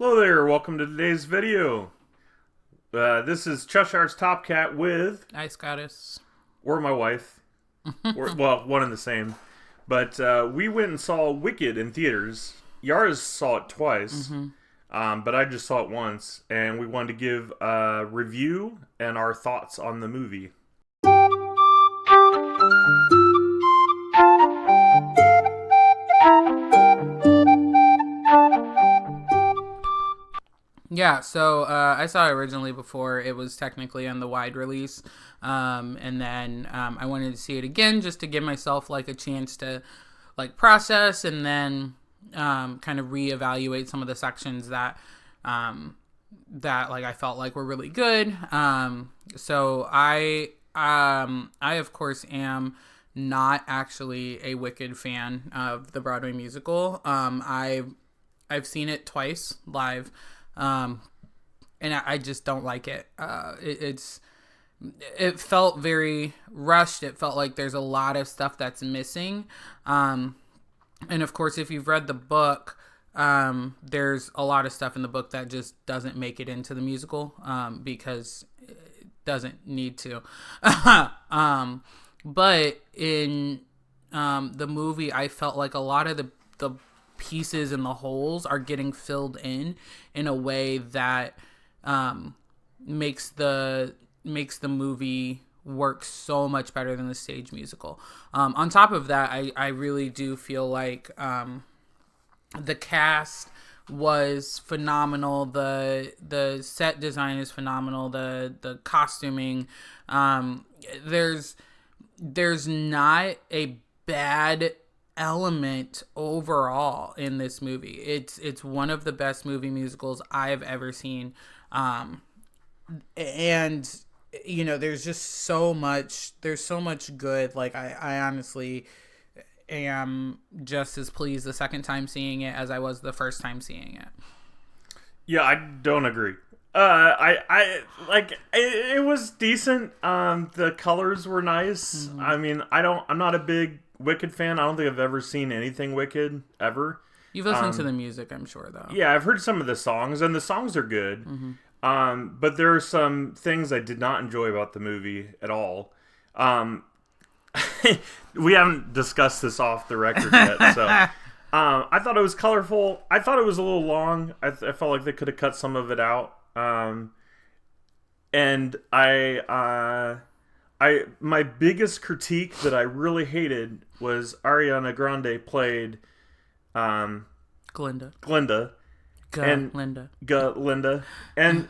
Hello there, welcome to today's video. This is Cheshire's Top Cat with, Ice Goddess. or my wife, well, one and the same. But we went and saw Wicked in theaters. Yara's saw it twice, but I just saw it once, and we wanted to give a review and our thoughts on the movie. Yeah, so I saw it originally before it was technically on the wide release, and then I wanted to see it again just to give myself like a chance to like process and then kind of reevaluate some of the sections that like I felt like were really good. So I of course am not actually a Wicked fan of the Broadway musical. I've seen it twice live. And I just don't like it. It felt very rushed. It felt like there's a lot of stuff that's missing. And of course, if you've read the book, there's a lot of stuff in the book that just doesn't make it into the musical, because it doesn't need to. But in, the movie, I felt like a lot of the pieces and the holes are getting filled in a way that makes the movie work so much better than the stage musical. On top of that, I really do feel like the cast was phenomenal. The set design is phenomenal. The costuming, there's not a bad element overall in this movie. It's one of the best movie musicals I've ever seen, and you know there's so much good. Like I honestly am just as pleased the second time seeing it as I was the first time seeing it. Yeah, I don't agree. I like it was decent. The colors were nice. I mean, I'm not a big Wicked fan. I don't think I've ever seen anything Wicked ever. You've listened to the music, I'm sure, though. Yeah, I've heard some of the songs, and the songs are good. But there are some things I did not enjoy about the movie at all. We haven't discussed this off the record yet, so I thought it was colorful. I thought it was a little long. I felt like they could have cut some of it out. And my biggest critique that I really hated was Ariana Grande played Glinda. Glinda. And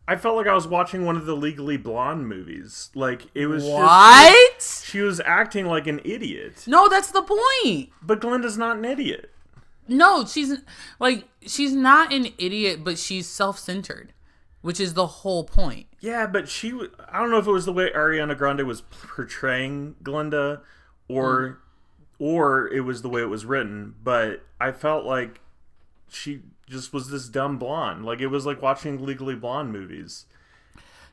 I felt like I was watching one of the Legally Blonde movies. Like it was What? She was acting like an idiot. No, that's the point. But Glinda's not an idiot. No, she's not an idiot, but she's self-centered, which is the whole point. Yeah, but I don't know if it was the way Ariana Grande was portraying Glinda or it was the way it was written, but I felt like she just was this dumb blonde. Like, it was like watching Legally Blonde movies.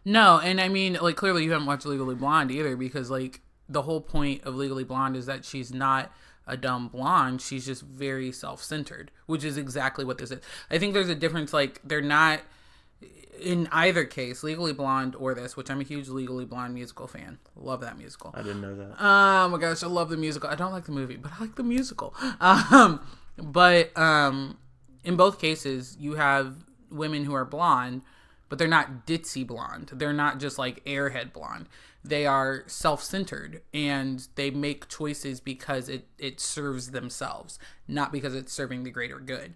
No, and I mean, like, clearly you haven't watched Legally Blonde either, because, like, the whole point of Legally Blonde is that she's not a dumb blonde. She's just very self-centered, which is exactly what this is. I think there's a difference, like, they're not... In either case, Legally Blonde or this, which I'm a huge Legally Blonde musical fan. Love that musical. I didn't know that. Oh my gosh, I love the musical. I don't like the movie, but I like the musical. But in both cases, you have women who are blonde, but they're not ditzy blonde. They're not just like airhead blonde. They are self-centered, and they make choices because it serves themselves, not because it's serving the greater good.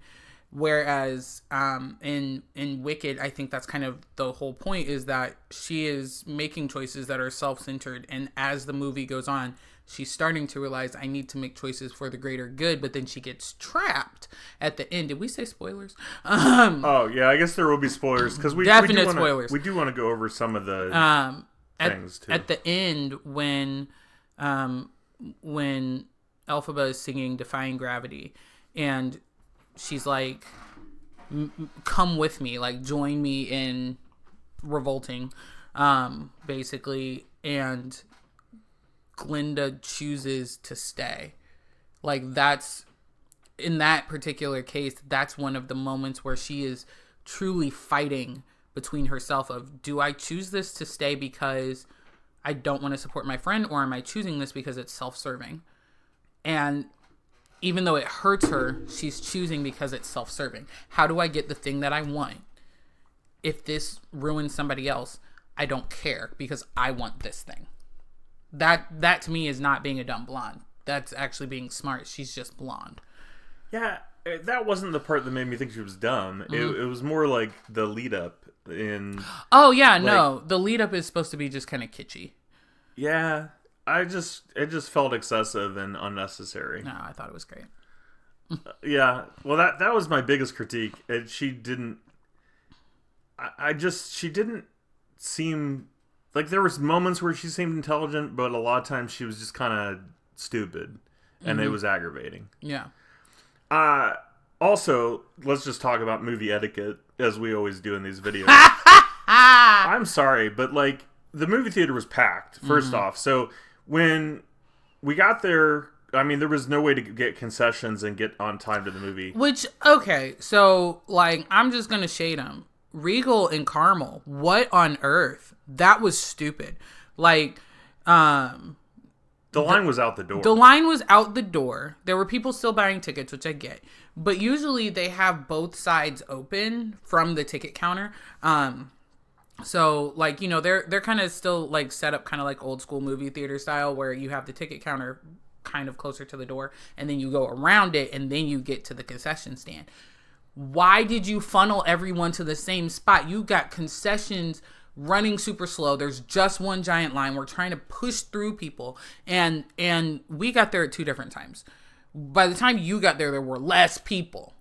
Whereas in Wicked, I think that's kind of the whole point, is that she is making choices that are self-centered, and as the movie goes on, she's starting to realize, I need to make choices for the greater good, but then she gets trapped at the end. Did we say spoilers? Oh, yeah, I guess there will be spoilers, because we do want to go over some of the things, too. At the end, when Elphaba is singing Defying Gravity, and she's like, come with me, like, join me in revolting, basically, and Glinda chooses to stay. Like, that's in that particular case, that's one of the moments where she is truly fighting between herself of, do I choose this to stay because I don't want to support my friend, or am I choosing this because it's self-serving? And even though it hurts her, she's choosing because it's self-serving. How do I get the thing that I want? If this ruins somebody else, I don't care because I want this thing. That to me is not being a dumb blonde. That's actually being smart. She's just blonde. Yeah, that wasn't the part that made me think she was dumb. It was more like the lead up in... Oh, yeah, no. The lead up is supposed to be just kind of kitschy. Yeah, it just felt excessive and unnecessary. No, I thought it was great. Yeah, well, that was my biggest critique. She didn't seem... Like, there was moments where she seemed intelligent, but a lot of times she was just kind of stupid, and it was aggravating. Yeah. Also, let's just talk about movie etiquette, as we always do in these videos. I'm sorry, but, like, the movie theater was packed, first off. So, when we got there, I mean, there was no way to get concessions and get on time to the movie. Which, okay, so, like, I'm just gonna shade them. Regal and Carmel, what on earth? That was stupid. Like, the line was out the door. The line was out the door. There were people still buying tickets, which I get. But usually they have both sides open from the ticket counter. So, like, you know, they're kind of still, like, set up kind of like old school movie theater style, where you have the ticket counter kind of closer to the door, and then you go around it, and then you get to the concession stand. Why did you funnel everyone to the same spot? You got concessions running super slow. There's just one giant line. We're trying to push through people. And we got there at 2 different times. By the time you got there, there were less people.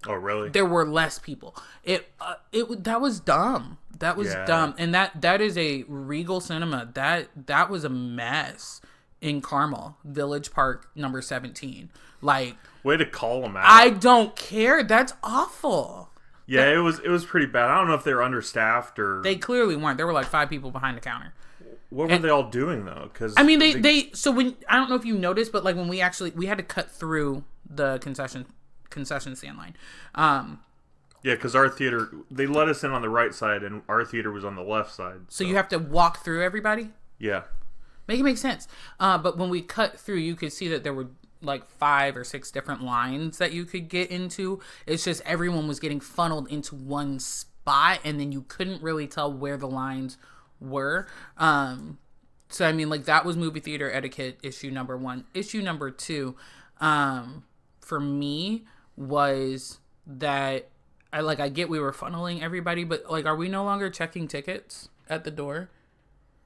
Oh, really? There were less people. That was dumb. That was dumb. And that is a Regal Cinema. That was a mess in Carmel, Village Park number 17. Like, way to call them out. I don't care. That's awful. Yeah, it was pretty bad. I don't know if they were understaffed or... They clearly weren't. There were like 5 people behind the counter. What were they all doing, though? Because I mean, they so when, I don't know if you noticed, but like when we had to cut through the concession stand line. Yeah, because our theater, they let us in on the right side, and our theater was on the left side. So you have to walk through everybody? Yeah. Make it make sense. But when we cut through, you could see that there were like 5 or 6 different lines that you could get into. It's just everyone was getting funneled into one spot, and then you couldn't really tell where the lines were. So I mean, like, that was movie theater etiquette issue number 1. Issue number 2, for me, was that I get we were funneling everybody, but like, are we no longer checking tickets at the door?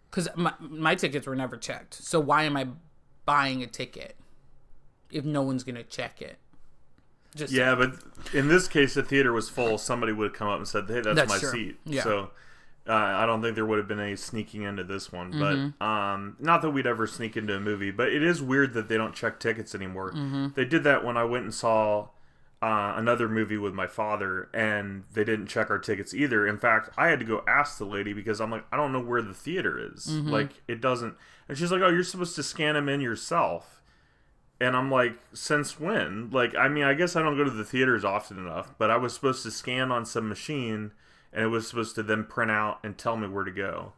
Because my tickets were never checked. So why am I buying a ticket if no one's gonna check it? Yeah, but in this case, the theater was full. Somebody would have come up and said, "Hey, that's my true. seat." Yeah. So I don't think there would have been any sneaking into this one. But not that we'd ever sneak into a movie, but it is weird that they don't check tickets anymore. They did that when I went and saw another movie with my father, and they didn't check our tickets either. In fact, I had to go ask the lady because I'm like, I don't know where the theater is. Like, it doesn't. And she's like, "Oh, you're supposed to scan them in yourself." And I'm like, since when? Like, I mean, I guess I don't go to the theaters often enough, but I was supposed to scan on some machine, and it was supposed to then print out and tell me where to go.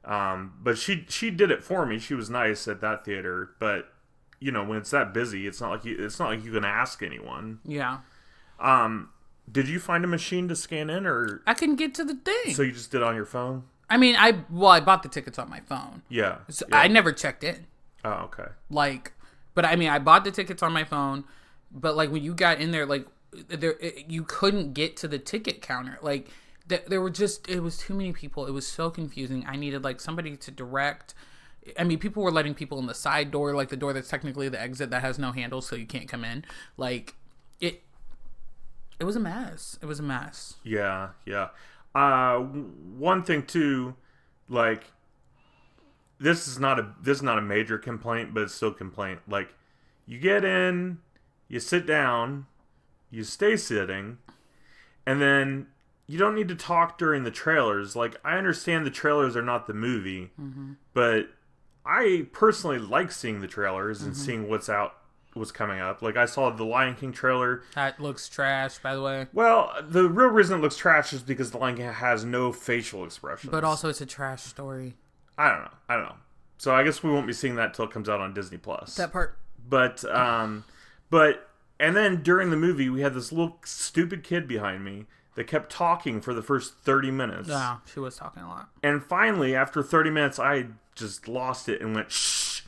But she did it for me. She was nice at that theater, but you know, when it's that busy, it's not like you can ask anyone. Yeah. Did you find a machine to scan in, or I couldn't get to the thing. So you just did it on your phone? I mean, I bought the tickets on my phone. Yeah. So yeah. I never checked in. Oh, okay. Like, but I mean, I bought the tickets on my phone, but like when you got in there, like you couldn't get to the ticket counter. Like there were it was too many people. It was so confusing. I needed like somebody to direct. I mean, people were letting people in the side door, like the door that's technically the exit that has no handle, so you can't come in. Like it was a mess. It was a mess. Yeah, yeah. One thing too, like, this is not a major complaint, but it's still a complaint. Like, you get in, you sit down, you stay sitting, and then you don't need to talk during the trailers. Like, I understand the trailers are not the movie, but I personally like seeing the trailers and seeing what's out was coming up. Like, I saw the Lion King trailer. That looks trash, by the way. Well, the real reason it looks trash is because the Lion King has no facial expressions. But also, it's a trash story. I don't know. So I guess we won't be seeing that till it comes out on Disney Plus. That part. But and then during the movie, we had this little stupid kid behind me that kept talking for the first 30 minutes. Yeah, she was talking a lot. And finally, after 30 minutes, I just lost it and went, shh.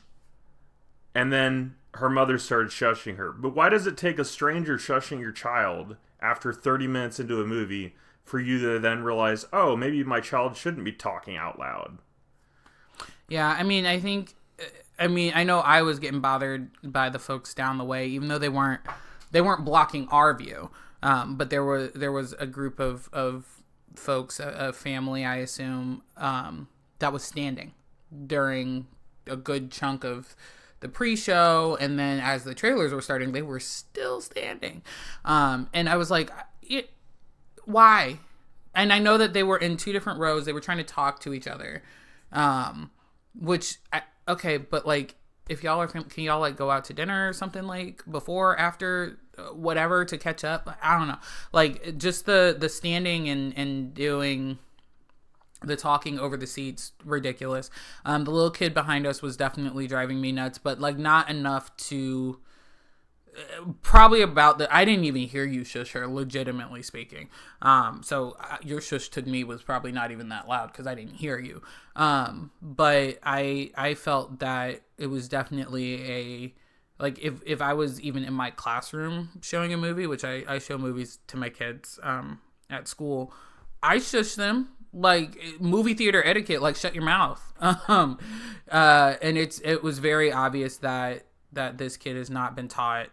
And then her mother started shushing her. But why does it take a stranger shushing your child after 30 minutes into a movie for you to then realize, oh, maybe my child shouldn't be talking out loud? Yeah, I mean, I know I was getting bothered by the folks down the way, even though they weren't blocking our view. But there was a group of folks, a family, I assume, that was standing during a good chunk of the pre-show, and then as the trailers were starting, they were still standing. And I was like, why? And I know that they were in two different rows. They were trying to talk to each other. Okay, but like, if y'all are, can y'all like go out to dinner or something, like before, after, whatever, to catch up? I don't know. Like, just the standing and doing the talking over the seats, ridiculous. The little kid behind us was definitely driving me nuts, but like not enough to probably about the, I didn't even hear you shush her, legitimately speaking. So your shush to me was probably not even that loud because I didn't hear you. But I felt that it was definitely a, like, if I was even in my classroom showing a movie, which I show movies to my kids at school, I shush them. Like, movie theater etiquette, like, shut your mouth. And it was very obvious that this kid has not been taught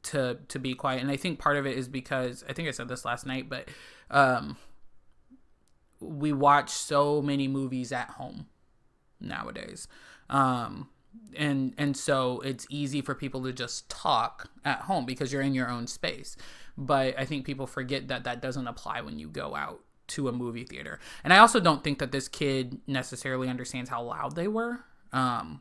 to be quiet. And I think part of it is because, I think I said this last night, but we watch so many movies at home nowadays. And so it's easy for people to just talk at home because you're in your own space. But I think people forget that doesn't apply when you go out to a movie theater. And I also don't think that this kid necessarily understands how loud they were. Well,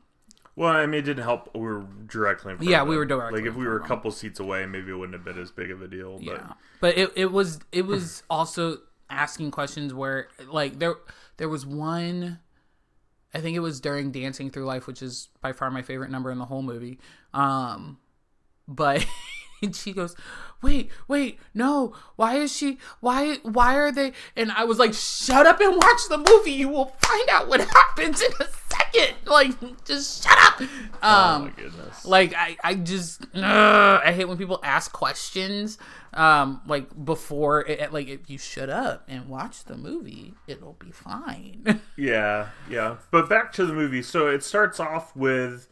I mean, it didn't help. We were directly in front of we were directly. Like, if we were a couple seats away, maybe it wouldn't have been as big of a deal. But. Yeah, but it was also asking questions where, like, there was one, I think it was during Dancing Through Life, which is by far my favorite number in the whole movie. But and she goes, wait, no, why are they? And I was like, shut up and watch the movie. You will find out what happens in a second. Like, just shut up. Oh my goodness. Like, I just, I hate when people ask questions, like, before it, like, if you shut up and watch the movie, it'll be fine. Yeah. But back to the movie. So it starts off with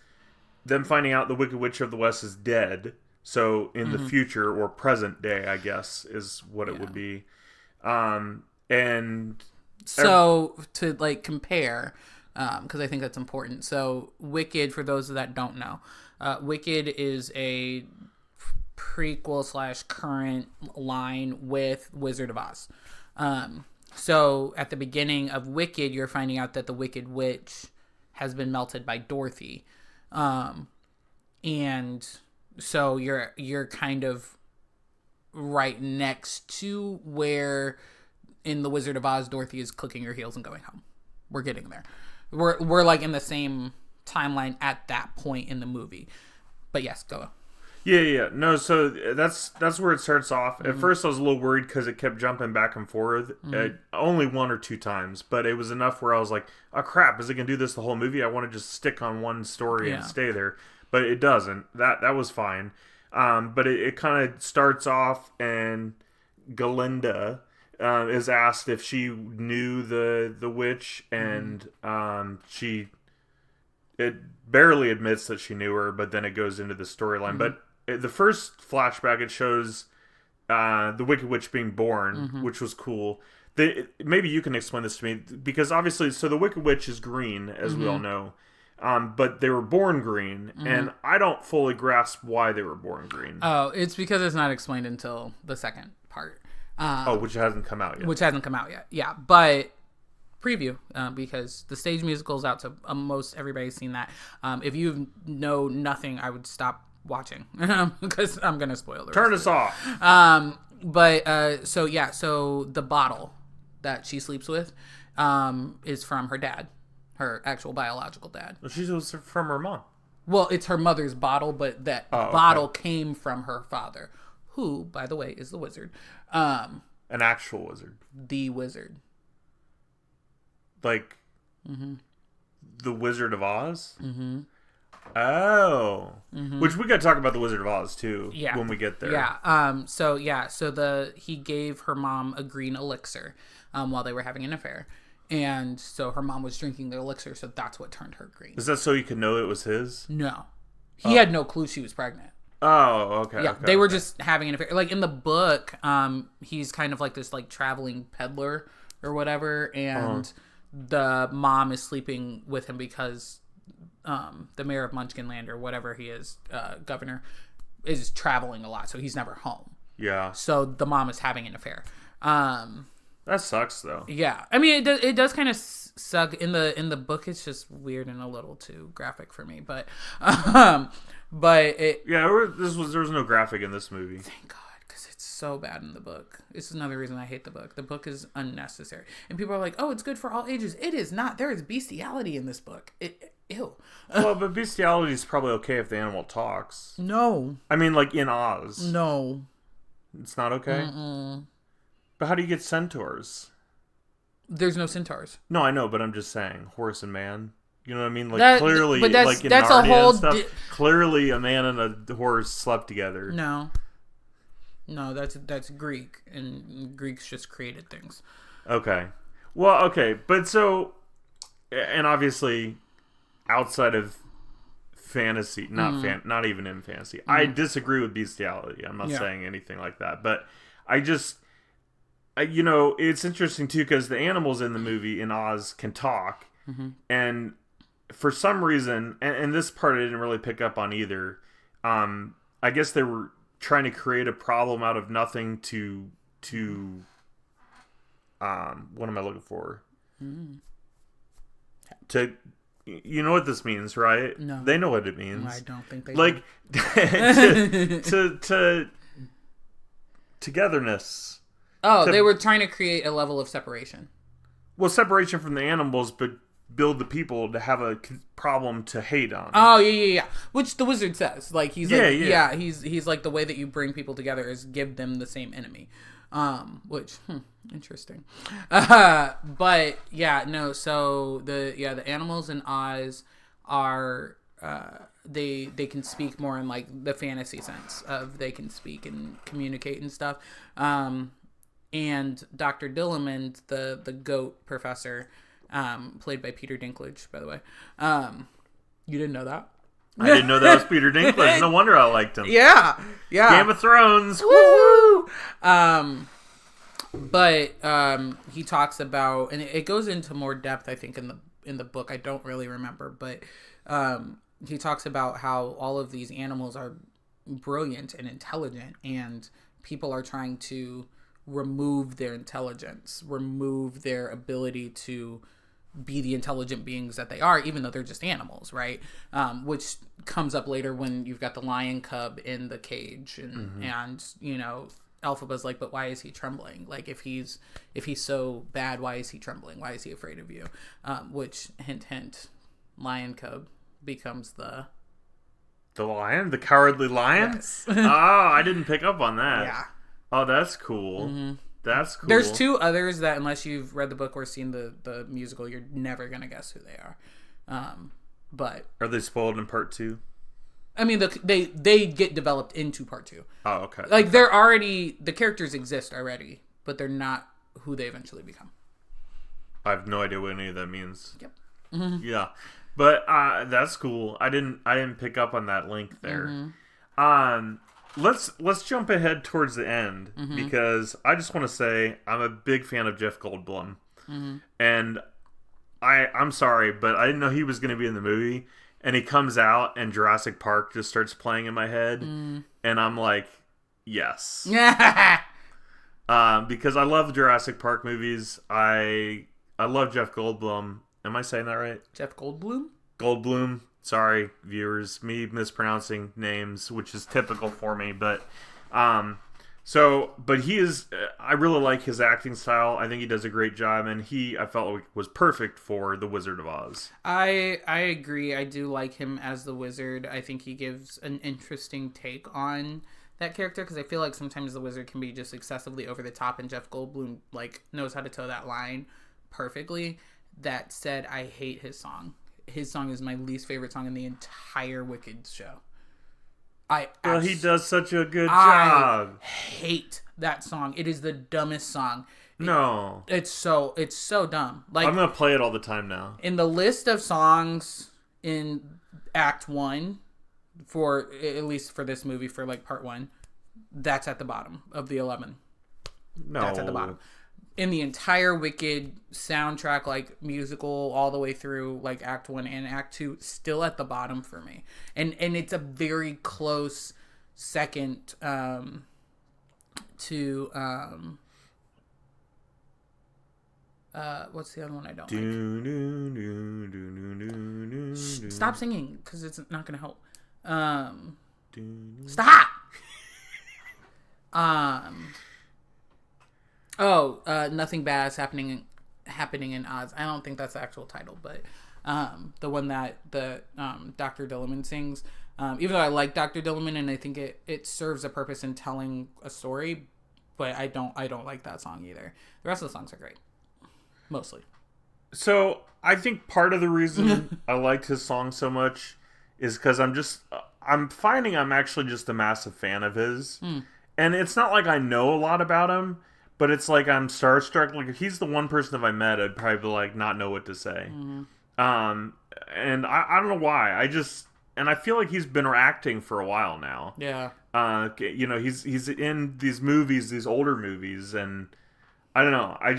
them finding out the Wicked Witch of the West is dead. So in the future, or present day, I guess, is what it would be. And so to, like, compare, because I think that's important. So Wicked, for those that don't know, Wicked is a prequel / current line with Wizard of Oz. So at the beginning of Wicked, you're finding out that the Wicked Witch has been melted by Dorothy. And so you're kind of right next to where in the Wizard of Oz, Dorothy is clicking her heels and going home. We're getting there. We're like in the same timeline at that point in the movie. But yes, go. Yeah. No, so that's where it starts off. At first, I was a little worried because it kept jumping back and forth. Only one or two times, but it was enough where I was like, "Oh crap! Is it gonna do this the whole movie? I want to just stick on one story and stay there." But it doesn't. That was fine. But it kind of starts off, and Galinda is asked if she knew the witch, and it barely admits that she knew her, but then it goes into the storyline. But the first flashback, it shows the Wicked Witch being born, which was cool. Maybe you can explain this to me, because obviously, so the Wicked Witch is green, as we all know. But they were born green, and I don't fully grasp why they were born green. Oh, it's because it's not explained until the second part. Which hasn't come out yet. Yeah, but preview because the stage musical is out, so most everybody's seen that. If you know nothing, I would stop watching because I'm gonna spoil the Turn rest us off. So the bottle that she sleeps with is from her dad, her actual biological dad. She was from her mom. Well, it's her mother's bottle, but that bottle came from her father, who, by the way, is the wizard. An actual wizard. The wizard. Like, the Wizard of Oz? Mm-hmm. Oh. Mm-hmm. Which we got to talk about the Wizard of Oz, too, when we get there. Yeah. So he gave her mom a green elixir while they were having an affair. And so her mom was drinking the elixir, so that's what turned her green. Is that so you could know it was his? No. He had no clue she was pregnant. Oh, okay. Yeah, okay, they were just having an affair. Like, in the book, he's kind of like this, like, traveling peddler or whatever, and the mom is sleeping with him because the mayor of Munchkinland, or whatever he is, governor, is traveling a lot, so he's never home. Yeah. So the mom is having an affair. That sucks, though. Yeah, I mean, it does kind of suck. In the book, it's just weird and a little too graphic for me. But it. Yeah, there was no graphic in this movie. Thank God, because it's so bad in the book. This is another reason I hate the book. The book is unnecessary, and people are like, "Oh, it's good for all ages." It is not. There is bestiality in this book. Ew. Well, but bestiality is probably okay if the animal talks. No. I mean, like in Oz. No. It's not okay. Mm-mm. But how do you get centaurs? There's no centaurs. No, I know, but I'm just saying, horse and man. You know what I mean? Like clearly, but like in that's Narnia a whole and stuff, clearly a man and a horse slept together. No, that's Greek, and Greeks just created things. Okay, well, okay, but so, and obviously, outside of fantasy, not even in fantasy, I disagree with bestiality. I'm not saying anything like that, but I just. It's interesting, too, because the animals in the movie in Oz can talk. Mm-hmm. And for some reason, and this part I didn't really pick up on either, I guess they were trying to create a problem out of nothing to what am I looking for? Mm. You know what this means, right? No. They know what it means. I don't think they do. to togetherness. Oh, they were trying to create a level of separation. Well, separation from the animals, but build the people to have a problem to hate on. Oh, yeah. Which the wizard says. Like, he's he's like, the way that you bring people together is give them the same enemy. Which, interesting. But, yeah, no, so the animals in Oz are, they can speak more in, like, the fantasy sense of they can speak and communicate and stuff. And Dr. Dillamond, the goat professor, played by Peter Dinklage, by the way. You didn't know that? I didn't know that was Peter Dinklage. No wonder I liked him. Yeah. Game of Thrones. Woo! But he talks about, and it goes into more depth, I think, in the book. I don't really remember, but he talks about how all of these animals are brilliant and intelligent, and people are trying to remove their intelligence, remove their ability to be the intelligent beings that they are, even though they're just animals, right? Which comes up later when you've got the lion cub in the cage, and Elphaba's like, but why is he trembling? Like, if he's so bad, why is he trembling? Why is he afraid of you? Which, hint, lion cub becomes the lion, the cowardly lion. Yes. Oh, I didn't pick up on that. Yeah. Oh, that's cool. Mm-hmm. That's cool. There's two others that, unless you've read the book or seen the musical, you're never gonna guess who they are. But are they spoiled in part 2? I mean, they get developed into part 2. Oh, okay. Like, they're already, the characters exist already, but they're not who they eventually become. I have no idea what any of that means. Yep. Mm-hmm. Yeah, but that's cool. I didn't pick up on that link there. Mm-hmm. Let's jump ahead towards the end, because I just want to say I'm a big fan of Jeff Goldblum, and I'm sorry, but I didn't know he was going to be in the movie, and he comes out and Jurassic Park just starts playing in my head, and I'm like, yes, because I love Jurassic Park movies. I I love Jeff Goldblum. Am I saying that right? Jeff Goldblum? Goldblum. Sorry, viewers, me mispronouncing names, which is typical for me. But, but he is. I really like his acting style. I think he does a great job, and I felt like was perfect for the Wizard of Oz. I agree. I do like him as the wizard. I think he gives an interesting take on that character because I feel like sometimes the wizard can be just excessively over the top, and Jeff Goldblum like knows how to toe that line perfectly. That said, I hate his song. His song is my least favorite song in the entire Wicked show. He does such a good job. I hate that song. It is the dumbest song. No. It's so dumb. Like, I'm going to play it all the time now. In the list of songs in Act 1, for at least for this movie, for like part 1, that's at the bottom of the 11. No. That's at the bottom. In the entire Wicked soundtrack, like musical all the way through like Act 1 and Act 2, still at the bottom for me. And it's a very close second to what's the other one I don't like? Stop singing because it's not going to help. Stop. Nothing Bad is happening in Oz. I don't think that's the actual title, but the one that the Dr. Dillerman sings. Even though I like Dr. Dillerman and I think it serves a purpose in telling a story, but I don't like that song either. The rest of the songs are great, mostly. So I think part of the reason I liked his song so much is because I'm finding I'm actually just a massive fan of his, and it's not like I know a lot about him. But it's like I'm starstruck. Like if he's the one person if I met, I'd probably like not know what to say. Mm-hmm. And I don't know why. I feel like he's been acting for a while now. Yeah. He's in these movies, these older movies, and I don't know. I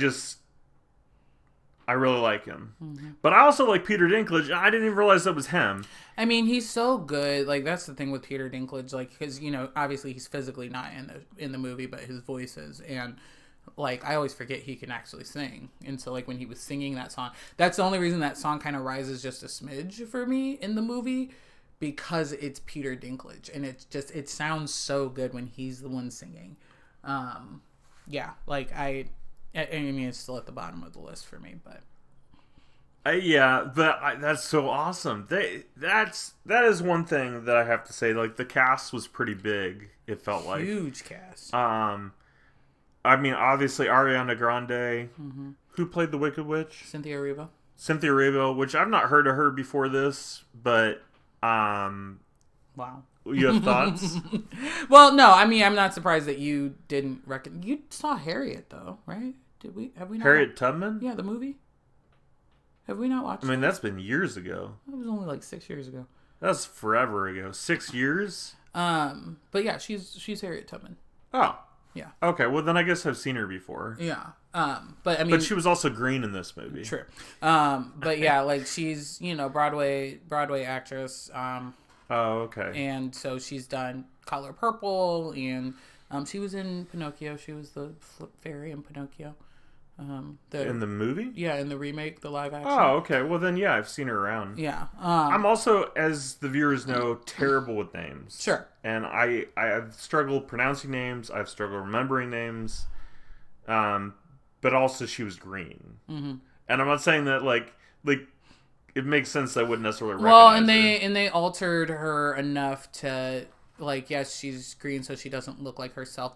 really like him. Mm-hmm. But I also like Peter Dinklage. I didn't even realize that was him. I mean, he's so good. Like that's the thing with Peter Dinklage. Like, because obviously he's physically not in the movie, but his voice is and. Like, I always forget he can actually sing. And so, like, when he was singing that song, that's the only reason that song kind of rises just a smidge for me in the movie, because it's Peter Dinklage. And it sounds so good when he's the one singing. Yeah, like, I mean, it's still at the bottom of the list for me, but. That's so awesome. That is one thing that I have to say. Like, the cast was pretty big, it felt like. Huge cast. I mean, obviously, Ariana Grande, who played the Wicked Witch? Cynthia Erivo, which I've not heard of her before this, but, wow. You have thoughts? Well, no, I mean, I'm not surprised that you didn't reckon. You saw Harriet, though, right? Have we not? Harriet Tubman? Yeah, the movie? Have we not watched it? I mean, that's been years ago. It was only like 6 years ago. That's forever ago. 6 years? But yeah, she's Harriet Tubman. Oh. Yeah. Okay, well then I guess I've seen her before. Yeah. But I mean, but she was also green in this movie. True. But yeah, like she's Broadway actress. Oh, okay. And so she's done Color Purple, and she was in Pinocchio. She was the Flip Fairy in Pinocchio. In the movie? Yeah, in the remake, the live action. Oh, okay. Well then, yeah, I've seen her around. Yeah. I'm also, as the viewers know, terrible with names. Sure. And I've struggled pronouncing names. I've struggled remembering names. But also, she was green. Mm-hmm. And I'm not saying that like it makes sense that I wouldn't necessarily recognize her. And they altered her enough to like, yes, she's green, so she doesn't look like herself.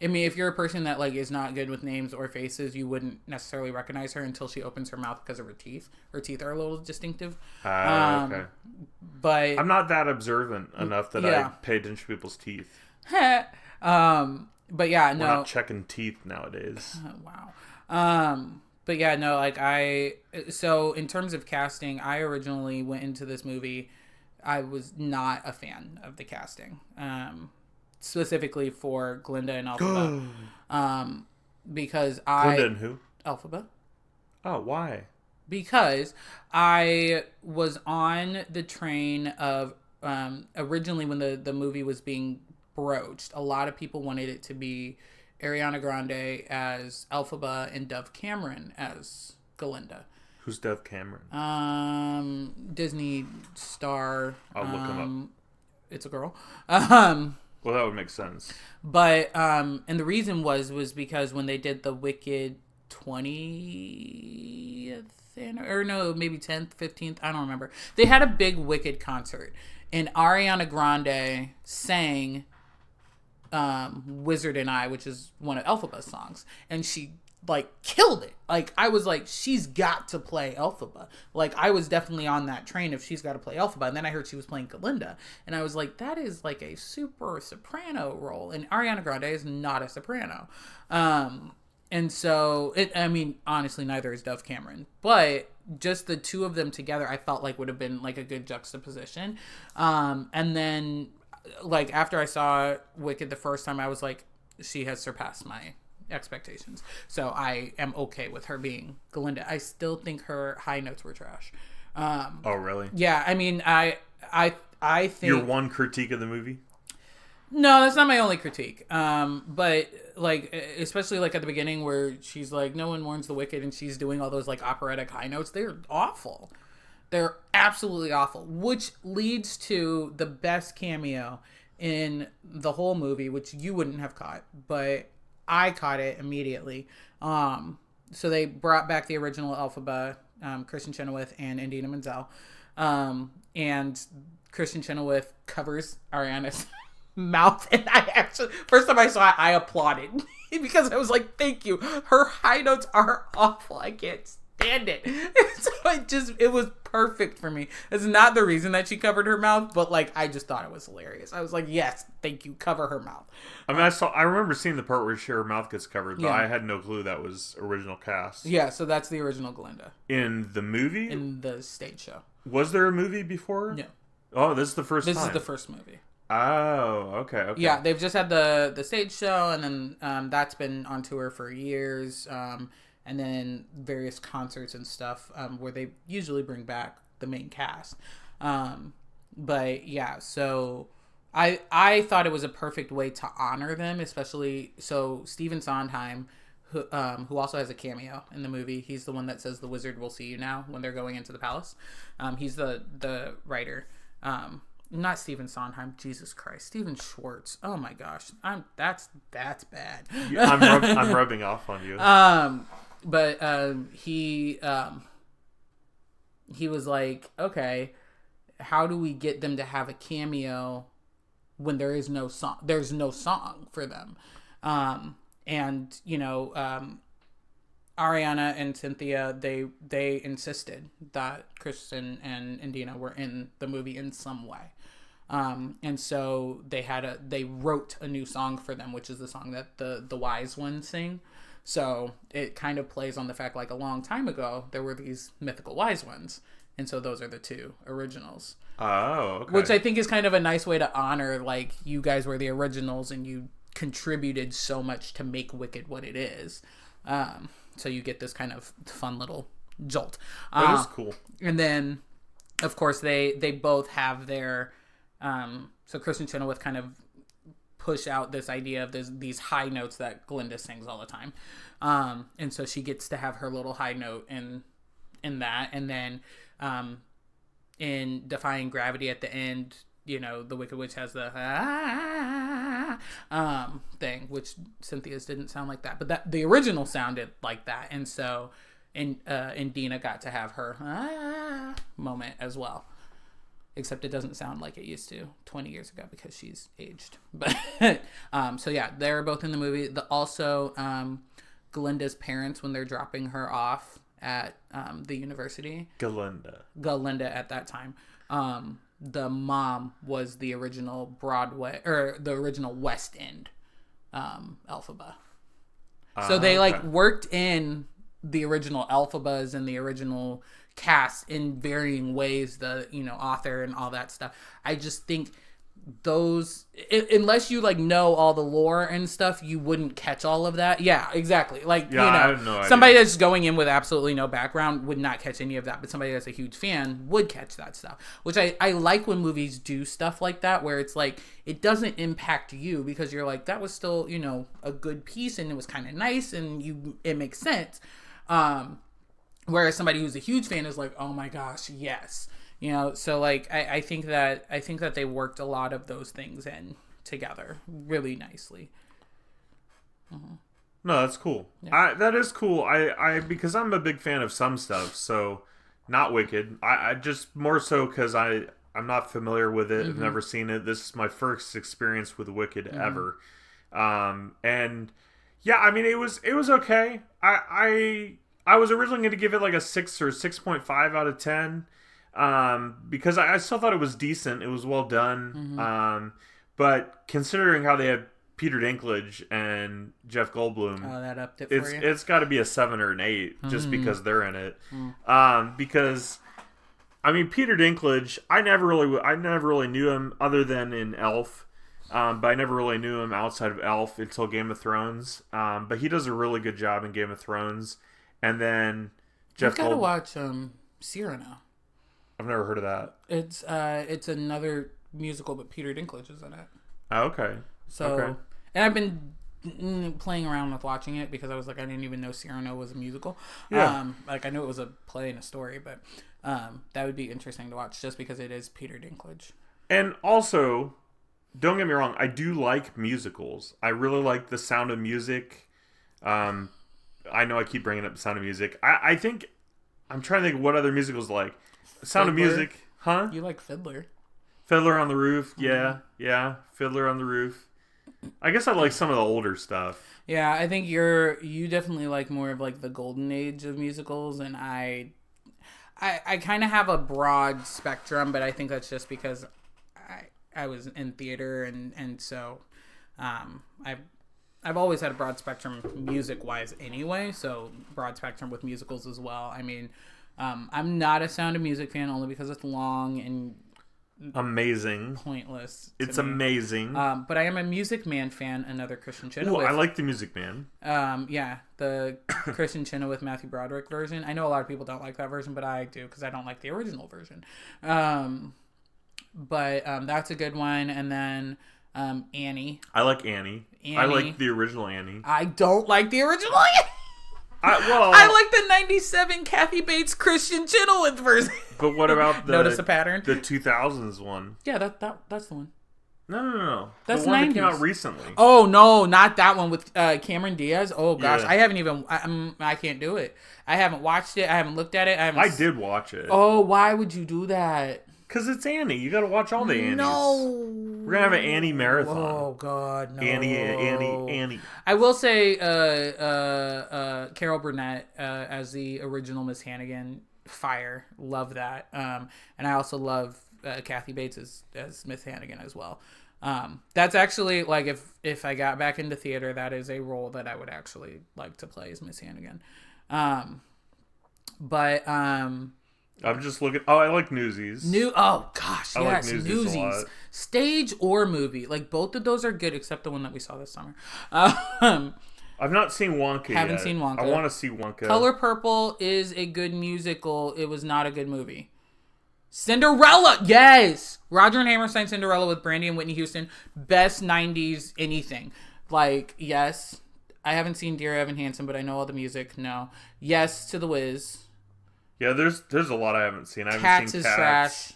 I mean, if you're a person that like is not good with names or faces, you wouldn't necessarily recognize her until she opens her mouth because of her teeth. Her teeth are a little distinctive. Okay. But I'm not that observant enough that I pay attention to people's teeth. But yeah, no. We're not checking teeth nowadays. Wow. But yeah, no, like so in terms of casting, I originally went into this movie, I was not a fan of the casting. Specifically for Glinda and Elphaba. Because Glinda and who? Elphaba. Oh, why? Because I was on the train of originally when the movie was being broached, a lot of people wanted it to be Ariana Grande as Elphaba and Dove Cameron as Galinda. Who's Dove Cameron? Disney star. I'll look him up. It's a girl. Well, that would make sense. But and the reason was because when they did the Wicked 20th or no, maybe 10th, 15th, I don't remember. They had a big Wicked concert, and Ariana Grande sang Wizard and I, which is one of Elphaba's songs, and she like killed it. Like I was like, she's got to play Elphaba. Like I was definitely on that train if she's got to play Elphaba. And then I heard she was playing Galinda, and I was like, that is like a super soprano role, and Ariana Grande is not a soprano. And so I mean, honestly, neither is Dove Cameron, but just the two of them together, I felt like would have been like a good juxtaposition. And then like after I saw Wicked the first time, I was like, she has surpassed my expectations, so I am okay with her being Galinda. I still think her high notes were trash. Oh really? Yeah, I mean, I think your one critique of the movie. No, that's not my only critique. But like, especially like at the beginning where she's like, no one mourns the wicked, and she's doing all those like operatic high notes. They're awful. They're absolutely awful, which leads to the best cameo in the whole movie, which you wouldn't have caught, but I caught it immediately. So they brought back the original Elphaba, Kristen Chenoweth and Idina Menzel. And Kristen Chenoweth covers Ariana's mouth. And I actually, first time I saw it, I applauded because I was like, thank you. Her high notes are awful. I can't stand it. So it was perfect for me. It's not the reason that she covered her mouth, but like I just thought it was hilarious. I was like, yes, thank you, cover her mouth. I mean, I remember seeing the part where her mouth gets covered, but I had no clue that was original cast. Yeah, so that's the original Galinda. In the movie? In the stage show. Was there a movie before? No. Oh, this is the first time. This is the first movie. Oh, okay. Yeah, they've just had the stage show, and then that's been on tour for years. And then various concerts and stuff where they usually bring back the main cast. But yeah, so I thought it was a perfect way to honor them, especially so Stephen Sondheim, who also has a cameo in the movie. He's the one that says the wizard will see you now when they're going into the palace. He's the writer. Not Stephen Sondheim, Jesus Christ, Stephen Schwartz. Oh my gosh, that's bad. Yeah, I'm rubbing off on you. But he was like, okay, how do we get them to have a cameo when there is no song? There's no song for them. And you know, Ariana and Cynthia, they insisted that Kristen and Idina were in the movie in some way. And so they wrote a new song for them, which is the song that the wise ones sing. So it kind of plays on the fact like a long time ago, there were these mythical wise ones. And so those are the two originals. Oh, okay. Which I think is kind of a nice way to honor, like, you guys were the originals and you contributed so much to make Wicked what it is. So you get this kind of fun little jolt. That is cool. And then, of course, they both have their... so Kristen Chenoweth kind of push out this idea of these high notes that Galinda sings all the time. And so she gets to have her little high note in that. And then in Defying Gravity at the end, you know, the Wicked Witch has the thing, which Cynthia's didn't sound like that. But the original sounded like that. And so Idina got to have her moment as well. Except it doesn't sound like it used to 20 years ago because she's aged. But so yeah, they're both in the movie. Also, Galinda's parents, when they're dropping her off at the university. Galinda at that time. The mom was the original Broadway or the original West End Elphaba. So they worked in the original Elphabas and the original cast in varying ways, the author and all that stuff. I just think those, unless you know all the lore and stuff, you wouldn't catch all of that. Yeah, exactly. I have no idea. Somebody that's going in with absolutely no background would not catch any of that, but somebody that's a huge fan would catch that stuff, which I like when movies do stuff like that, where it's like it doesn't impact you because you're like, that was still a good piece and it was kind of nice and it makes sense. Whereas somebody who's a huge fan is like, oh my gosh, yes. So like I think that they worked a lot of those things in together really nicely. No, that's cool. Yeah. That is cool. I because I'm a big fan of some stuff, so not Wicked. I just more so because I'm not familiar with it. I've never seen it. This is my first experience with Wicked ever. And yeah, I mean it was okay. I was originally going to give it like a 6 or 6.5 out of 10. Because I still thought it was decent. It was well done. But considering how they had Peter Dinklage and Jeff Goldblum, that upped it for you. It's got to be a 7 or an 8 just because they're in it. Because I mean Peter Dinklage, I never really knew him other than in Elf. But I never really knew him outside of Elf until Game of Thrones. But he does a really good job in Game of Thrones. And then Jeff Goldblum. You've got to watch Cyrano. I've never heard of that. It's another musical, but Peter Dinklage is in it. Oh, okay. So, and I've been playing around with watching it because I was like, I didn't even know Cyrano was a musical. Yeah. Like I knew it was a play and a story, but that would be interesting to watch just because it is Peter Dinklage. And also, don't get me wrong, I do like musicals. I really like The Sound of Music. I know I keep bringing up The Sound of Music. I think I'm trying to think of what other musicals like. Sound of Music, huh? You like Fiddler. Fiddler on the Roof, yeah. Fiddler on the Roof. I guess I like some of the older stuff. Yeah, I think you definitely like more of like the golden age of musicals, and I kind of have a broad spectrum, but I think that's just because I was in theater, and so I've always had a broad spectrum music wise anyway, so broad spectrum with musicals as well. I mean, I'm not a Sound of Music fan only because it's long and amazing, pointless. It's amazing. But I am a Music Man fan. Another Christian Chenoweth. Ooh, I like the Music Man. Yeah, the Christian Chenoweth Matthew Broderick version. I know a lot of people don't like that version, but I do because I don't like the original version. But that's a good one. And then Annie. I like Annie. I like the original Annie. I don't like the original Annie. I like the 97 Kathy Bates Christian Chenoweth version. But what about the Notice a pattern? The 2000s one? Yeah, that's the one. No. That's the one 90s. that came out recently. Oh no, not that one with Cameron Diaz. Oh gosh, yeah. I haven't even. I can't do it. I haven't watched it. I haven't looked at it. I did watch it. Oh, why would you do that? Because it's Annie. You got to watch all the Annies. No. We're going to have an Annie marathon. Oh, God, no. Annie. I will say Carol Burnett as the original Miss Hannigan. Fire. Love that. And I also love Kathy Bates as Miss Hannigan as well. That's actually, like, if I got back into theater, that is a role that I would actually like to play as Miss Hannigan. But... I'm just looking. Oh, I like Newsies. Oh gosh, yes, like Newsies. A lot. Stage or movie, like both of those are good, except the one that we saw this summer. I've not seen Wonka. Haven't seen Wonka. I want to see Wonka. Color Purple is a good musical. It was not a good movie. Cinderella, yes, Roger and Hammerstein Cinderella with Brandy and Whitney Houston, best '90s anything. Like yes, I haven't seen Dear Evan Hansen, but I know all the music. No, yes to The Wiz. Yeah, there's a lot I haven't seen. I haven't Cats seen is trash.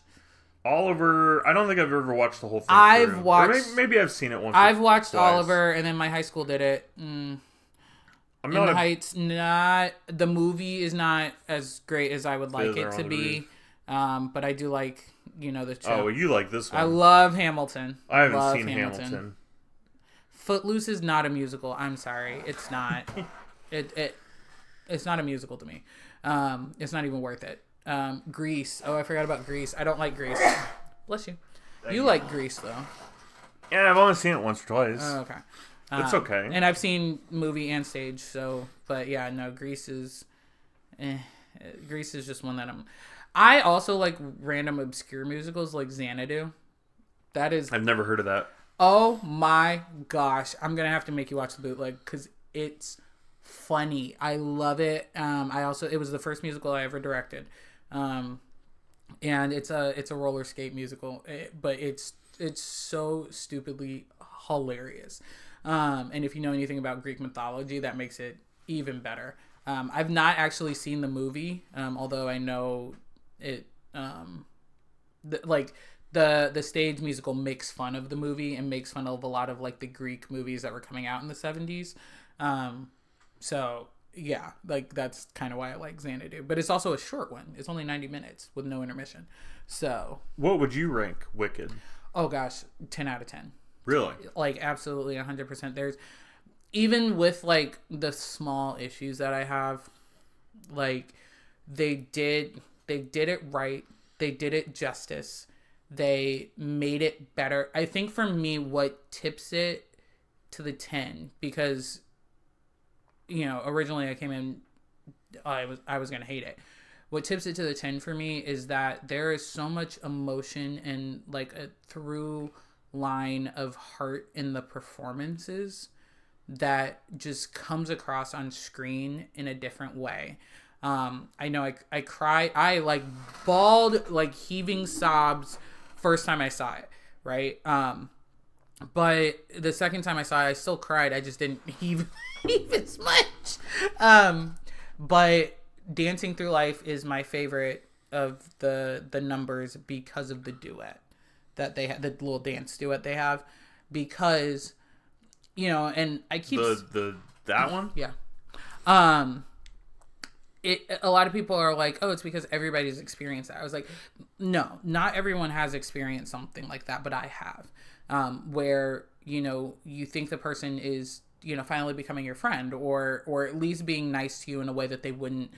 Oliver, I don't think I've ever watched the whole thing. I've watched. Maybe I've seen it once. I've watched twice. Oliver, and then my high school did it. In the Heights, not the movie is not as great as I would like it to be. But I do like the show. Oh, you like this one? I love Hamilton. I haven't seen Hamilton. Footloose is not a musical. I'm sorry, it's not. It's not a musical to me. It's not even worth it. Grease. Oh, I forgot about Grease. I don't like Grease. Bless you. You like Grease though. Yeah, I've only seen it once or twice. Oh, okay. It's okay. And I've seen movie and stage, so but yeah, no, Grease is just one that I also like random obscure musicals like Xanadu. That is I've never heard of that. Oh my gosh. I'm going to have to make you watch the bootleg cuz it's funny. I love it. It was the first musical I ever directed. And it's a roller skate musical, but it's so stupidly hilarious. And if you know anything about Greek mythology, that makes it even better. I've not actually seen the movie, although I know it. The stage musical makes fun of the movie and makes fun of a lot of like the Greek movies that were coming out in the 70s. So yeah, like that's kind of why I like Xanadu, but it's also a short one. It's only 90 minutes with no intermission. So what would you rank Wicked? Oh gosh, 10 out of 10. Really? Like absolutely 100%. There's even with like the small issues that I have, like they did it right. They did it justice. They made it better. I think for me, what tips it to the 10, because, you know, originally I came in, I was going to hate it. What tips it to the 10 for me is that there is so much emotion and like a through line of heart in the performances that just comes across on screen in a different way. I know I cried, I like bawled, like heaving sobs first time I saw it, right? But the second time I saw it, I still cried. I just didn't heave as much. But Dancing Through Life is my favorite of the numbers because of the duet that they have, the little dance duet they have, because, you know, and I keep that one, yeah. A lot of people are like, oh, it's because everybody's experienced that. I was like, no, not everyone has experienced something like that, but I have. Where, you know, you think the person is, you know, finally becoming your friend, or at least being nice to you in a way that they wouldn't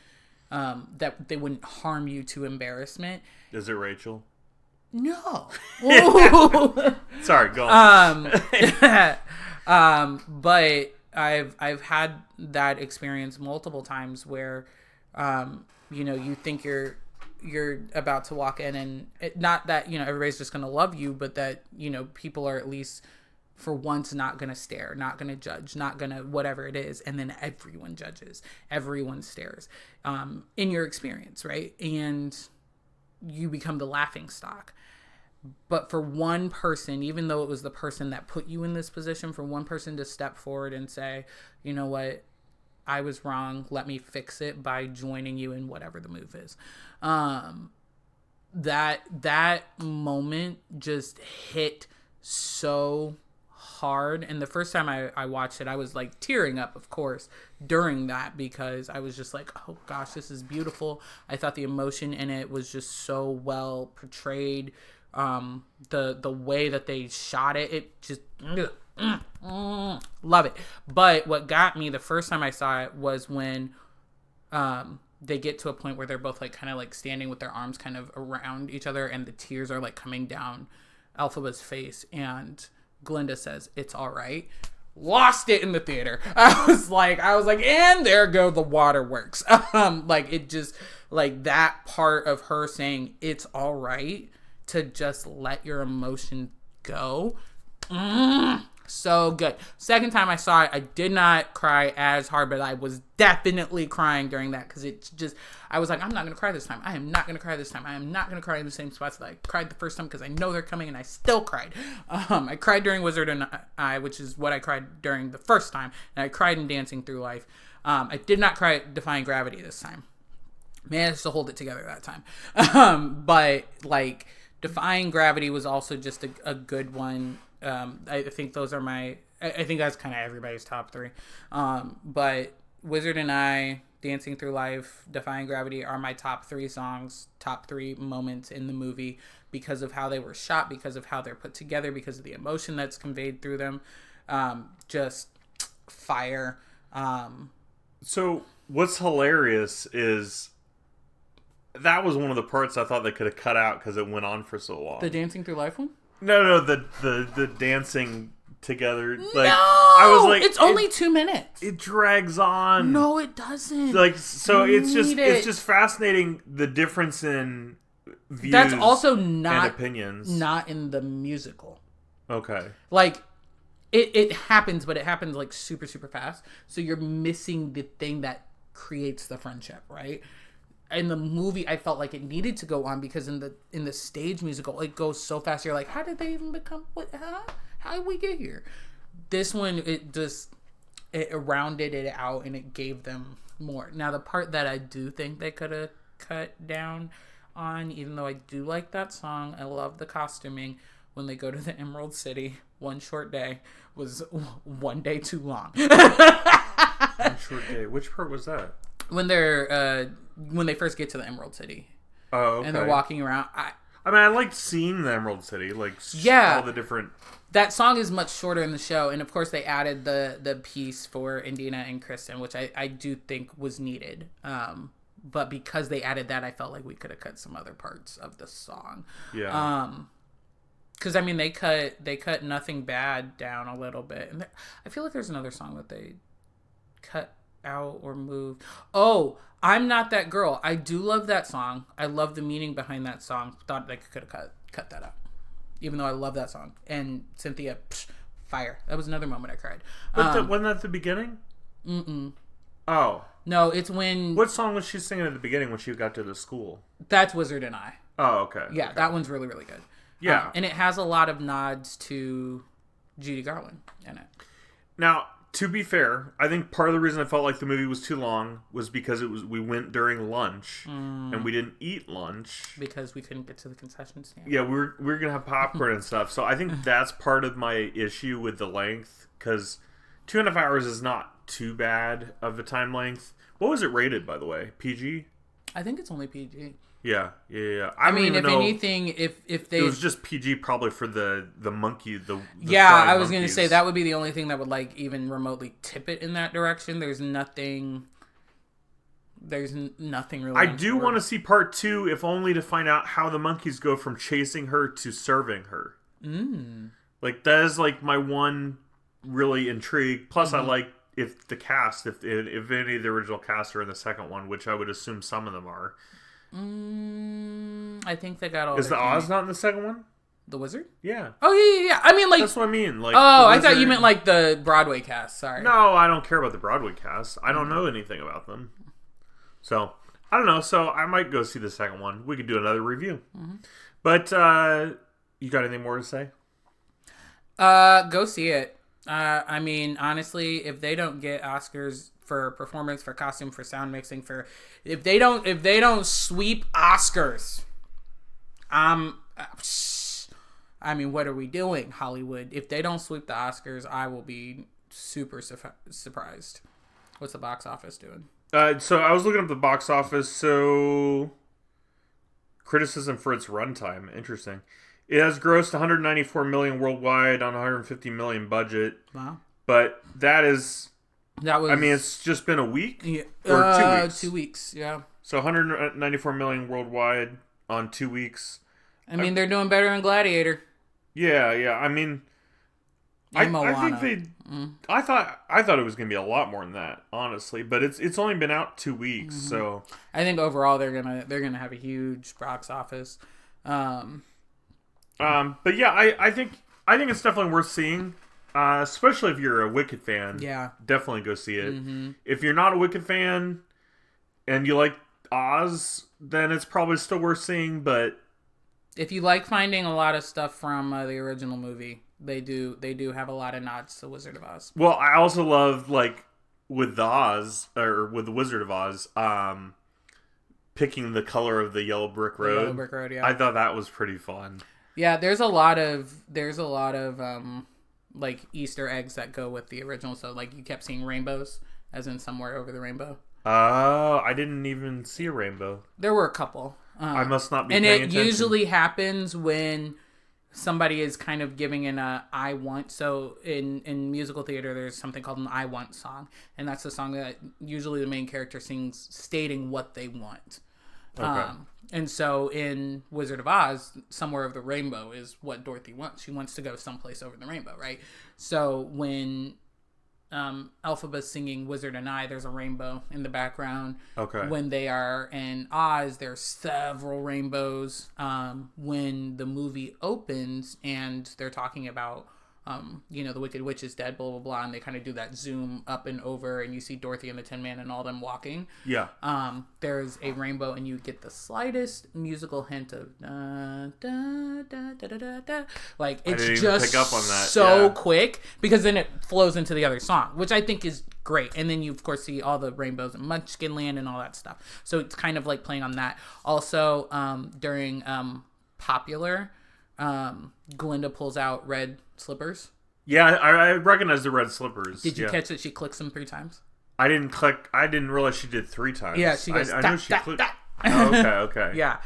harm you to embarrassment. Is it Rachel? No. Sorry, go on. But I've had that experience multiple times where, you know, you think you're about to walk in, and not that, you know, everybody's just going to love you, but that, you know, people are at least for once not going to stare, not going to judge, not going to whatever it is. And then everyone judges, everyone stares, in your experience. Right. And you become the laughing stock. But for one person, even though it was the person that put you in this position, for one person to step forward and say, you know what, I was wrong, let me fix it by joining you in whatever the move is. That moment just hit so hard. And the first time I watched it, I was like tearing up, of course, during that, because I was just like, oh gosh, this is beautiful. I thought the emotion in it was just so well portrayed. The way that they shot it just love it. But what got me the first time I saw it was when they get to a point where they're both like kind of like standing with their arms kind of around each other, and the tears are like coming down Elphaba's face, and Glinda says, "It's all right." Lost it in the theater. I was like, and there go the waterworks. Like it just, like that part of her saying it's all right to just let your emotion go. So good. Second time I saw it, I did not cry as hard, but I was definitely crying during that, because it's just, I was like, I'm not going to cry this time. I am not going to cry this time. I am not going to cry in the same spots that I cried the first time, because I know they're coming, and I still cried. I cried during Wizard and I, which is what I cried during the first time, and I cried in Dancing Through Life. I did not cry at Defying Gravity this time. Managed to hold it together that time. But like, Defying Gravity was also just a good one. I think those are I think that's kind of everybody's top three. But Wizard and I, Dancing Through Life, Defying Gravity are my top three songs, top three moments in the movie, because of how they were shot, because of how they're put together, because of the emotion that's conveyed through them. Just fire. So what's hilarious is that was one of the parts I thought they could have cut out because it went on for so long. The Dancing Through Life one? No, the dancing together. Like, no! I was like, it's only 2 minutes. It drags on. No, it doesn't. Like, so it's just fascinating, the difference in views. That's also not and opinions. Not in the musical. Okay. Like, it happens, but it happens like super, super fast. So you're missing the thing that creates the friendship, right? In the movie, I felt like it needed to go on, because in the stage musical, it goes so fast. You're like, how did they even become? How did we get here? This one, it just, it rounded it out and it gave them more. Now, the part that I do think they could have cut down on, even though I do like that song, I love the costuming. When they go to the Emerald City, One Short Day was one day too long. One Short Day. Which part was that? When they first get to the Emerald City. Oh, okay. And they're walking around. I mean, I liked seeing the Emerald City, like all the different. That song is much shorter in the show, and of course they added the piece for Indina and Kristen, which I do think was needed. But because they added that, I felt like we could have cut some other parts of the song. Yeah. Because I mean, they cut Nothing Bad down a little bit, and I feel like there's another song that they cut out or moved. Oh, I'm Not That Girl. I do love that song. I love the meaning behind that song. Thought they could have cut that out, even though I love that song. And Cynthia, fire. That was another moment I cried. But wasn't that the beginning? Mm-mm. Oh. No, it's when... What song was she singing at the beginning when she got to the school? That's Wizard and I. Oh, okay. Yeah, okay. That one's really, really good. Yeah. And it has a lot of nods to Judy Garland in it. Now, to be fair, I think part of the reason I felt like the movie was too long was because we went during lunch and we didn't eat lunch because we couldn't get to the concession stand. Yeah, we were gonna have popcorn and stuff. So I think that's part of my issue with the length, because 2.5 hours is not too bad of a time length. What was it rated, by the way? PG? I think it's only PG. Yeah. I mean, if anything, if they... It was just PG probably for the monkey, the yeah, I was going to say that would be the only thing that would, like, even remotely tip it in that direction. There's nothing really... I do want to see part 2, if only to find out how the monkeys go from chasing her to serving her. Like, that is, like, my one really intrigue. Plus, I like if the cast, if any of the original cast are in the second one, which I would assume some of them are. I think they got all. Is the Oz not in the second one? The Wizard? Yeah. Oh yeah. I mean, like, that's what I mean. Like, I thought you meant like the Broadway cast. Sorry. No, I don't care about the Broadway cast. I don't know anything about them. So I don't know. So I might go see the second one. We could do another review. But you got anything more to say? Go see it. I mean, honestly, if they don't get Oscars for performance, for costume, for sound mixing, if they don't sweep Oscars, I mean, what are we doing, Hollywood? If they don't sweep the Oscars, I will be super surprised. What's the box office doing? So I was looking up the box office. So criticism for its runtime. Interesting. It has grossed 194 million worldwide on 150 million budget. Wow. But that was. I mean, it's just been a week? Yeah, or 2 weeks? 2 weeks, yeah. So 194 million worldwide on 2 weeks. I mean, they're doing better than Gladiator. Yeah. I mean, I think I thought it was going to be a lot more than that, honestly. But it's only been out 2 weeks, so I think overall they're gonna have a huge box office. But yeah, I think it's definitely worth seeing. Especially if you're a Wicked fan. Yeah. Definitely go see it. If you're not a Wicked fan and you like Oz, then it's probably still worth seeing, but if you like finding a lot of stuff from the original movie, they do have a lot of nods to Wizard of Oz. Well, I also love, like, with the Wizard of Oz, picking the color of the yellow brick road. Yellow brick road, yeah. I thought that was pretty fun. Yeah, there's a lot of like Easter eggs that go with the original. So like you kept seeing rainbows, as in Somewhere Over the Rainbow. Oh, I didn't even see a rainbow. There were a couple. I must not be paying attention. And it usually happens when somebody is kind of giving in a I want. So in musical theater, there's something called an I want song. And that's the song that usually the main character sings stating what they want. Okay. And so in Wizard of Oz, Somewhere Over the Rainbow is what Dorothy wants. She wants to go someplace over the rainbow, right? So when Elphaba's singing Wizard and I, there's a rainbow in the background. Okay. When they are in Oz, there's several rainbows. When the movie opens and they're talking about the Wicked Witch is dead, blah blah blah, and they kind of do that zoom up and over, and you see Dorothy and the Tin Man and all them walking. Yeah. There's a rainbow, and you get the slightest musical hint of da da da da da da. Like it's just pick up on that. So quick, because then it flows into the other song, which I think is great. And then you of course see all the rainbows in Munchkin Land and all that stuff. So it's kind of like playing on that. Also, during Popular, Glinda pulls out red slippers. Yeah, I recognize the red slippers. Did you catch that she clicks them 3 times? I didn't click. I didn't realize she did 3 times. Yeah, she goes. I know she clicked. Oh, okay. Yeah.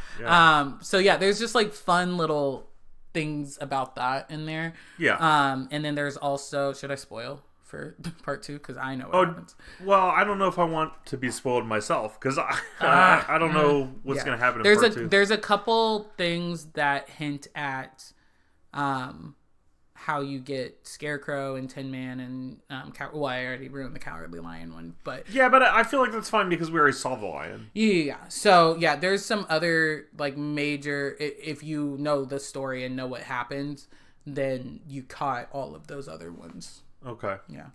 So yeah, there's just like fun little things about that in there. Yeah. And then there's also, should I spoil for part 2? Because I know what happens. Well, I don't know if I want to be spoiled myself because I don't know what's going to happen in part 2. There's a couple things that hint at how you get Scarecrow and Tin Man and well, I already ruined the Cowardly Lion one, but yeah, but I feel like that's fine because we already saw the lion. Yeah. So yeah, there's some other like major. If you know the story and know what happens, then you caught all of those other ones. Okay. Yeah.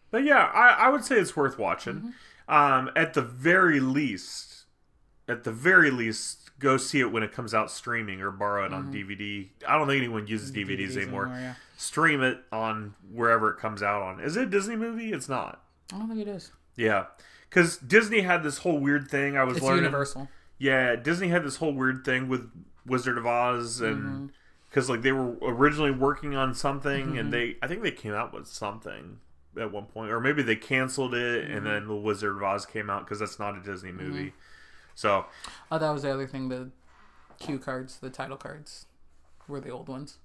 But yeah, I would say it's worth watching. Mm-hmm. At the very least, go see it when it comes out streaming or borrow it on DVD. I don't think anyone uses DVDs anymore. Yeah. Stream it on wherever it comes out on. Is it a Disney movie? It's not. I don't think it is. Yeah. Because Disney had this whole weird thing I was learning. It's Universal. Yeah, Disney had this whole weird thing with Wizard of Oz and... Because like they were originally working on something and I think they came out with something at one point. Or maybe they canceled it and then The Wizard of Oz came out because that's not a Disney movie. So... Oh, that was the other thing. The cue cards, the title cards were the old ones.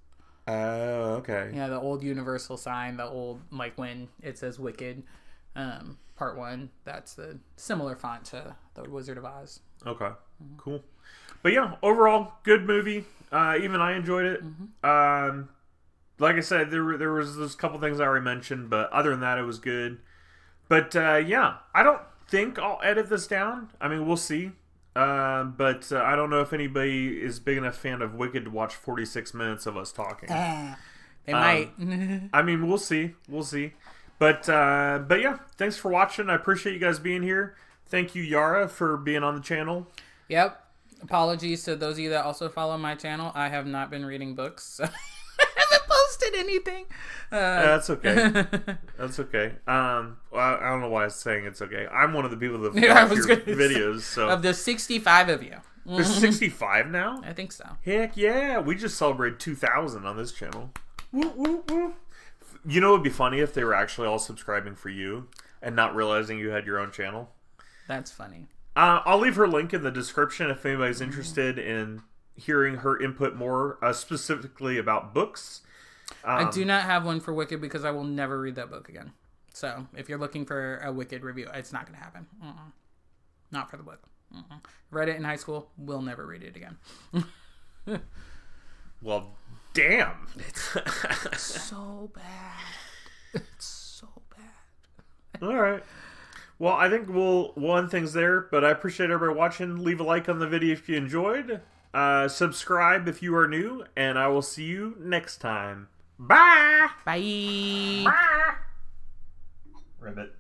Oh, okay. Yeah, the old Universal sign, the old, like when it says Wicked, part 1, that's the similar font to the Wizard of Oz. Okay, cool. But yeah, overall, good movie. Even I enjoyed it. Like I said, there was those couple things I already mentioned, but other than that, it was good. But yeah, I don't think I'll edit this down. I mean, we'll see. But I don't know if anybody is big enough fan of Wicked to watch 46 minutes of us talking. They might. I mean, we'll see. We'll see. But yeah, thanks for watching. I appreciate you guys being here. Thank you, Yara, for being on the channel. Yep. Apologies to those of you that also follow my channel. I have not been reading books, so I haven't posted anything. That's okay. That's okay. Well, I don't know why I was saying it's okay. I'm one of the people that watch your videos. So of the 65 of you. There's 65 now? I think so. Heck yeah. We just celebrated 2,000 on this channel. Woo, woo, woo. You know it would be funny if they were actually all subscribing for you and not realizing you had your own channel? That's funny. I'll leave her link in the description if anybody's interested in hearing her input more specifically about books. I do not have one for Wicked because I will never read that book again. So if you're looking for a Wicked review, it's not going to happen. Not for the book. Read it in high school. Will never read it again. Well, damn. It's so bad. It's so bad. All right. Well, I think we'll end things there, but I appreciate everybody watching. Leave a like on the video if you enjoyed. Subscribe if you are new, and I will see you next time. Bye! Bye! Bye! Ribbit.